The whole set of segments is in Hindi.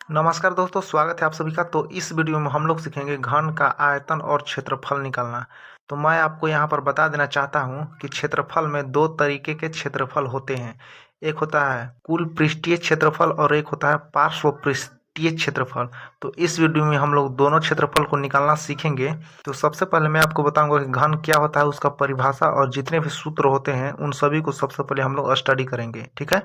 नमस्कार दोस्तों, स्वागत है आप सभी का। तो इस वीडियो में हम लोग सीखेंगे घन का आयतन और क्षेत्रफल निकालना। तो मैं आपको यहाँ पर बता देना चाहता हूँ कि क्षेत्रफल में दो तरीके के क्षेत्रफल होते हैं। एक होता है कुल पृष्ठीय क्षेत्रफल और एक होता है पार्श्व पृष्ठीय क्षेत्रफल। तो इस वीडियो में हम लोग दोनों क्षेत्रफल को निकालना सीखेंगे। तो सबसे पहले मैं आपको बताऊंगा कि घन क्या होता है, उसका परिभाषा और जितने भी सूत्र होते हैं उन सभी को सबसे पहले हम लोग स्टडी करेंगे, ठीक है।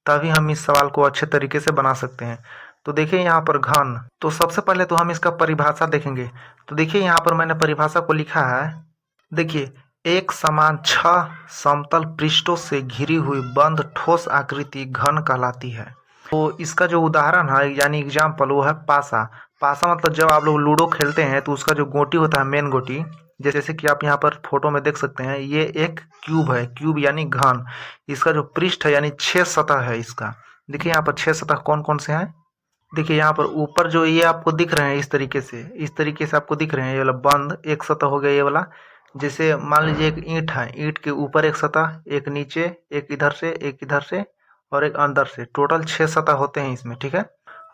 तभी हम इस सवाल को अच्छे तरीके से बना सकते हैं। तो देखिए यहाँ पर घन, तो सबसे पहले तो हम इसका परिभाषा देखेंगे। तो देखिए यहाँ पर मैंने परिभाषा को लिखा है। देखिए, एक समान छह समतल पृष्ठों से घिरी हुई बंद ठोस आकृति घन कहलाती है। तो इसका जो उदाहरण है यानी एग्जाम्पल वो है पासा। पासा मतलब जब आप लोग लूडो खेलते हैं तो उसका जो गोटी होता है, मेन गोटी, जैसे कि आप यहाँ पर फोटो में देख सकते हैं, ये एक क्यूब है। क्यूब यानी घन। इसका जो पृष्ठ है यानी 6 सतह है इसका। देखिए यहाँ पर 6 सतह कौन कौन से हैं। देखिए यहाँ पर ऊपर जो ये आपको दिख रहे हैं इस तरीके से आपको दिख रहे हैं। ये वाला बंद एक सतह हो गया, ये वाला। जैसे मान लीजिए एक ईंट है, ईंट के ऊपर एक सतह, एक नीचे, एक इधर से और एक अंदर से। टोटल 6 सतह होते हैं इसमें, ठीक है।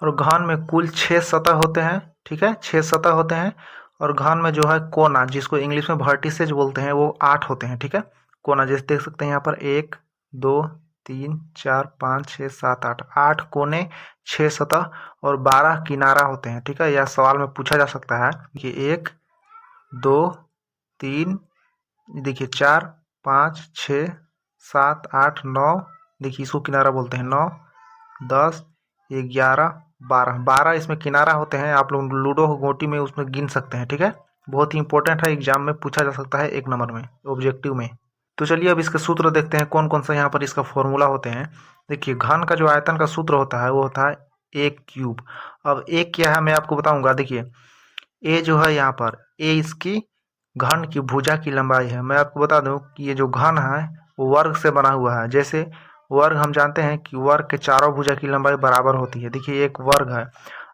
और घन में कुल 6 सतह होते हैं, ठीक है। 6 सतह होते हैं। और घन में जो है कोना, जिसको इंग्लिश में वर्टिसेज बोलते हैं, वो 8 होते हैं, ठीक है। कोना जैसे देख सकते हैं यहाँ पर 1 2 3 4 5 6 7 8, 8 कोने, 6 सतह और 12 किनारा होते हैं, ठीक है। यह सवाल में पूछा जा सकता है कि 1 2 3, देखिए 4 5 6 7 8 9, देखिए इसको किनारा बोलते हैं, 9 10 11 12, 12 इसमें किनारा होते हैं। आप लोग लूडो गोटी में उसमें गिन सकते हैं, ठीक है। बहुत ही इंपॉर्टेंट है, एग्जाम में पूछा जा सकता है 1 नंबर में, ऑब्जेक्टिव में। तो चलिए अब इसके सूत्र देखते हैं कौन कौन सा यहाँ पर इसका फॉर्मूला होते हैं। देखिए घन का जो आयतन का सूत्र होता है वो होता है एक क्यूब। अब एक क्या है मैं आपको बताऊंगा। देखिए ए जो है यहाँ पर, ए इसकी घन की भुजा की लंबाई है। मैं आपको बता दूं कि ये जो घन है वो वर्ग से बना हुआ है। जैसे वर्ग हम जानते हैं कि वर्ग के चारों भुजा की लंबाई बराबर होती है। देखिए एक वर्ग है,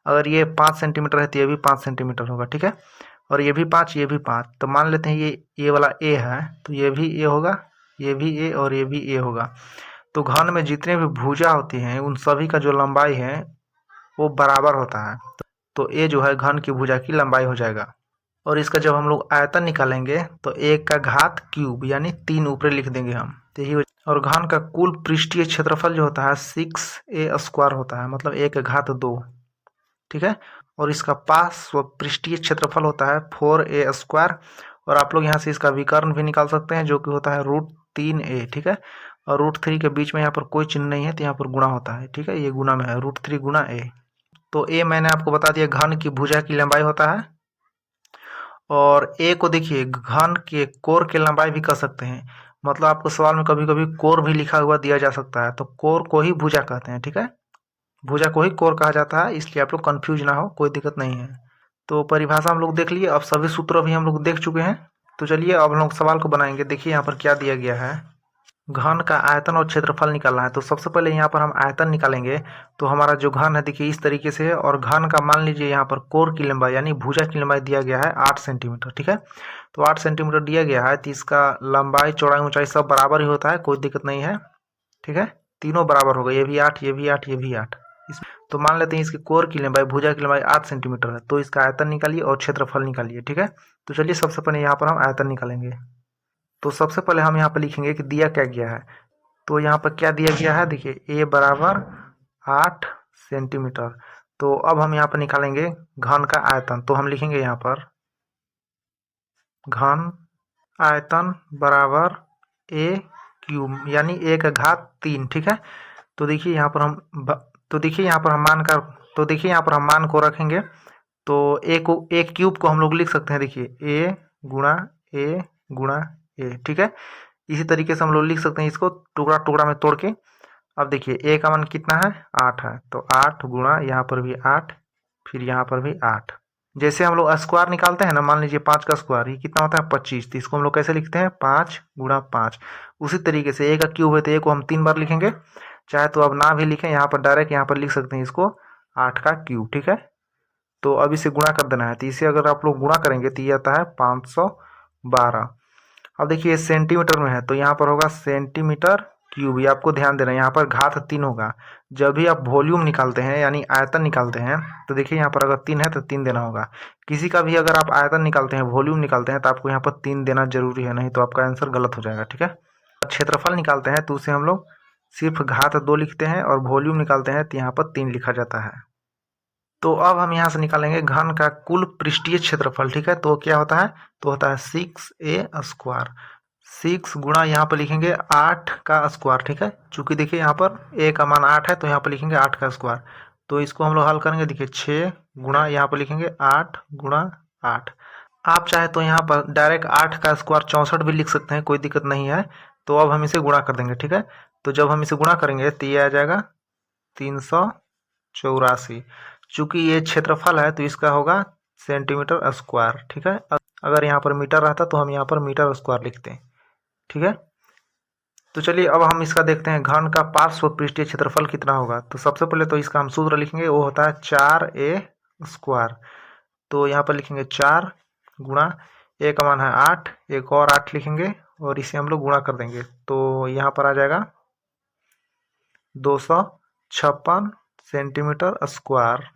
अगर ये 5 सेंटीमीटर है तो ये भी 5 सेंटीमीटर होगा, ठीक है। और ये भी 5, ये भी 5, तो मान लेते हैं ये वाला ए है तो ये भी ए होगा, ये भी ए और ये भी ए होगा। तो घन में जितने भी भुजा होती हैं उन सभी का जो लंबाई है वो बराबर होता है। तो ए जो है घन की भुजा की लंबाई हो जाएगा। और इसका जब हम लोग आयतन निकालेंगे तो 1 का घात क्यूब यानी 3 ऊपर लिख देंगे हम, तो यही। और घन का कुल पृष्ठीय क्षेत्रफल जो होता है 6a² होता है, मतलब 1 का घात 2, ठीक है। और इसका पार्श्व पृष्ठीय क्षेत्रफल होता है 4a²। और आप लोग यहाँ से इसका विकर्ण भी निकाल सकते हैं जो कि होता है √3a, ठीक है। और √3 के बीच में यहाँ पर कोई चिन्ह नहीं है तो यहाँ पर गुणा होता है, ठीक है। ये गुणा में है, √3 गुणा a। तो a मैंने आपको बता दिया घन की भुजा की लंबाई होता है। और ए को देखिए घन के कोर की लंबाई भी कह सकते हैं। मतलब आपको सवाल में कभी कभी कोर भी लिखा हुआ दिया जा सकता है, तो कोर को ही भुजा कहते हैं, ठीक है। भुजा को ही कोर कहा जाता है, इसलिए आप लोग कंफ्यूज ना हो, कोई दिक्कत नहीं है। तो परिभाषा हम लोग देख लिए, अब सभी सूत्र भी हम लोग देख चुके हैं। तो चलिए अब हम लोग सवाल को बनाएंगे। देखिए यहाँ पर क्या दिया गया है, घन का आयतन और क्षेत्रफल निकालना है। तो सबसे पहले यहाँ पर हम आयतन निकालेंगे। तो हमारा जो घन है देखिए इस तरीके से है, और घन का मान लीजिए यहाँ पर कोर की लंबाई यानी भुजा की लंबाई दिया गया है 8 सेंटीमीटर, ठीक है। तो 8 सेंटीमीटर दिया गया है, तो इसका लंबाई चौड़ाई ऊंचाई सब बराबर ही होता है, कोई दिक्कत नहीं है, ठीक है। तीनों बराबर होगा, ये भी 8, ये भी 8, ये भी 8। तो मान लेते हैं इसकी कोर की लंबाई, भुजा की लंबाई 8 सेंटीमीटर है, तो इसका आयतन निकालिए और क्षेत्रफल निकालिए, ठीक है। तो चलिए सबसे पहले यहाँ पर हम आयतन निकालेंगे। तो सबसे पहले हम यहाँ पर लिखेंगे कि दिया क्या गया है। तो यहाँ पर क्या दिया गया है, देखिए ए बराबर 8 सेंटीमीटर। तो अब हम यहाँ पर निकालेंगे घन का आयतन। तो हम लिखेंगे यहाँ पर घन आयतन बराबर ए क्यूब यानी 1 का घात 3, ठीक है। तो देखिए यहाँ पर हम मान को रखेंगे। तो एक क्यूब को हम लोग लिख सकते हैं, देखिए ए गुणा ए गुणा ए, ठीक है। इसी तरीके से हम लोग लिख सकते हैं इसको टुकड़ा टुकड़ा में तोड़ के। अब देखिए ए का मान कितना है, 8 है, तो 8 गुणा यहाँ पर भी 8, फिर यहाँ पर भी 8। जैसे हम लोग स्क्वायर निकालते हैं ना, मान लीजिए 5 का स्क्वायर ये कितना होता है 25, तो इसको हम लोग कैसे लिखते हैं 5 गुणा 5। उसी तरीके से ए का क्यूब है तो ए को हम 3 बार लिखेंगे, चाहे तो अब ना भी लिखें, यहाँ पर डायरेक्ट यहाँ पर लिख सकते हैं इसको 8 का क्यूब, ठीक है। तो अब इसे गुणा कर देना है, तो इसे अगर आप लोग गुणा करेंगे तो ये आता है 512। अब देखिए सेंटीमीटर में है तो यहाँ पर होगा सेंटीमीटर क्यूब। ये आपको ध्यान देना है, यहाँ पर घात 3 होगा। जब भी आप वॉल्यूम निकालते हैं यानी आयतन निकालते हैं तो देखिए यहाँ पर अगर 3 है तो 3 देना होगा। किसी का भी अगर आप आयतन निकालते हैं, वॉल्यूम निकालते हैं, तो आपको यहाँ पर 3 देना जरूरी है, नहीं तो आपका आंसर गलत हो जाएगा। ठीक है, क्षेत्रफल निकालते हैं तो उसे हम लोग सिर्फ घात 2 लिखते हैं, और वॉल्यूम निकालते हैं तो यहाँ पर 3 लिखा जाता है। तो अब हम यहाँ से निकालेंगे घन का कुल पृष्ठीय क्षेत्रफल। ठीक है, तो क्या होता है, तो होता है 6a²। 6 गुणा यहाँ पर लिखेंगे 8 का स्क्वायर। ठीक है, चूंकि देखिए यहाँ पर a का मान 8 है तो यहाँ पर लिखेंगे 8 का स्क्वायर। तो इसको हम लोग हल करेंगे, देखिए 6 गुणा यहाँ पर लिखेंगे 8 गुणा 8। आप चाहे तो यहाँ पर डायरेक्ट 8 का स्क्वायर 64 भी लिख सकते हैं, कोई दिक्कत नहीं है। तो अब हम इसे गुणा कर देंगे। ठीक है, तो जब हम इसे गुणा करेंगे तो ये आ जाएगा 384। चूंकि ये क्षेत्रफल है तो इसका होगा सेंटीमीटर स्क्वायर। ठीक है, अगर यहाँ पर मीटर रहता तो हम यहाँ पर मीटर स्क्वायर लिखते हैं। ठीक है, तो चलिए अब हम इसका देखते हैं घन का पार्श्व पृष्ठीय क्षेत्रफल कितना होगा। तो सबसे पहले तो इसका हम सूत्र लिखेंगे, वो होता है 4a²। तो यहाँ पर लिखेंगे 4 गुणा a का मान है 8, एक और 8 लिखेंगे और इसे हम लोग गुणा कर देंगे। तो यहाँ पर आ जाएगा 256 सेंटीमीटर स्क्वायर।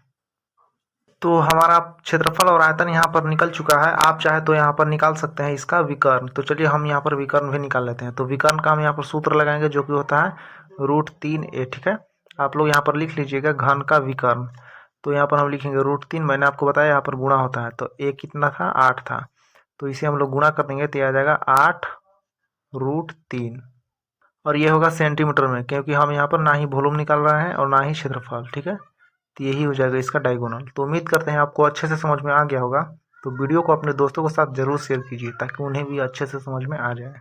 तो हमारा क्षेत्रफल और आयतन यहाँ पर निकल चुका है। आप चाहे तो यहाँ पर निकाल सकते हैं इसका विकर्ण। तो चलिए हम यहाँ पर विकर्ण भी निकाल लेते हैं। तो विकर्ण का हम यहाँ पर सूत्र लगाएंगे जो कि होता है √3a। ठीक है, आप लोग यहाँ पर लिख लीजिएगा घन का विकर्ण। तो यहाँ पर हम लिखेंगे √3, मैंने आपको बताया यहाँ पर गुणा होता है। तो a कितना था, 8 था, तो इसे हम लोग गुणा कर देंगे तो आ जाएगा 8√3। और ये होगा सेंटीमीटर में, क्योंकि हम यहाँ पर ना ही वॉल्यूम निकाल रहे हैं और ना ही क्षेत्रफल। ठीक है, तो यही हो जाएगा इसका डायगोनल। तो उम्मीद करते हैं आपको अच्छे से समझ में आ गया होगा। तो वीडियो को अपने दोस्तों के साथ जरूर शेयर कीजिए ताकि उन्हें भी अच्छे से समझ में आ जाए।